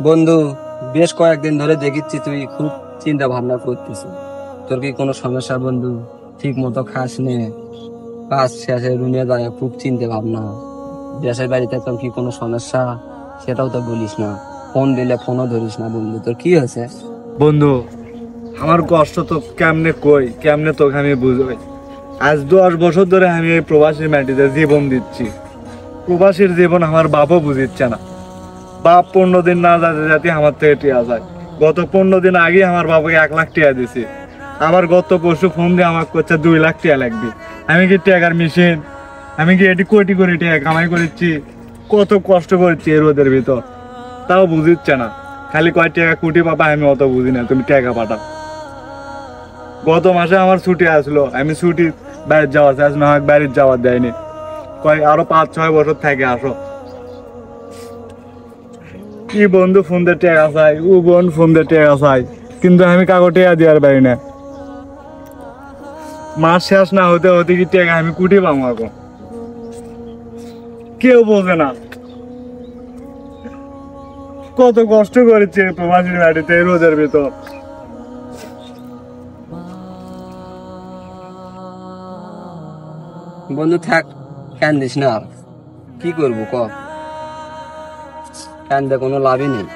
বন্ধু, বেশ কয়েকদিন ধরে দেখিচ্ছি তুই খুব চিন্তা ভাবনা করতেছিস। তোর কি কোনো সমস্যা বন্ধু? ঠিক মতো খাস নে, কাজ শেষে রুমে যায় খুব চিন্তা ভাবনা। দেশের বাড়িতে তোর কি কোনো সমস্যা? সেটাও তো বলিস না। ফোন দিলে ফোনও ধরিস না বন্ধু, তোর কি হয়েছে? বন্ধু, আমার কষ্ট তো কেমনে তোকে আমি বুঝাই। আজ 10 বছর ধরে আমি এই প্রবাসীর মাটিতে জীবন দিচ্ছি। প্রবাসীর জীবন আমার বাপও বুঝিচ্ছে না। বাপ 15 দিন না যেতে যেতে আমার থেকে টিয়া যায়। গত 15 দিন আগে আমার বাবাকে 1 লাখ টিয়া দিছি। আবার গত পরশু ফোন দিয়ে আমাকে করছে 2 লাখ টিয়া লাগবে। আমি কি টাকার মেশিন? আমি কি এটি কোটি কোটি টাকা কামাই করেছি? কত কষ্ট করেছি এর রোদের ভিতর, তাও বুঝিচ্ছে না। খালি কয় টাকা কোটি পাবা আমি অত বুঝি না, তুমি টাকা পাঠাও। গত মাসে আমার ছুটি আসলো, আমি ছুটি বাইরে যাওয়ার চাই না, হয় বাইরে যাওয়ার দেয়নি। কয় আরো 5-6 বছর থেকে আসো। কি বন্ধু ফোন দিয়ে টেকা চাই, ও বোন ফোন দিয়ে টেকা চাই, কিন্তু আমি কাগজ টেকা দেওয়ার পারি না। মাস শেষ না হতে হতে কি টেকা আমি কুটি পাবো এখন? কেউ বোঝে না কত কষ্ট করেছে প্রবাসীর বাড়িতে এই রোদের ভিতর। বন্ধু থাক, কান্দিস না আর। কি করবো ক? কান্দে কোনো লাভই নেই।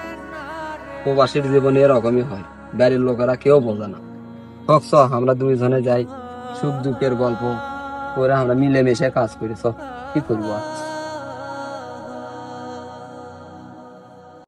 প্রবাসীর জীবনে এরকমই হয়, বাড়ির লোকেরা কেউ বোঝে না। হোক চ, আমরা দুইজনে যাই, সুখ দুঃখের গল্প করে আমরা মিলেমিশে কাজ করি। চ, কি করবো আর?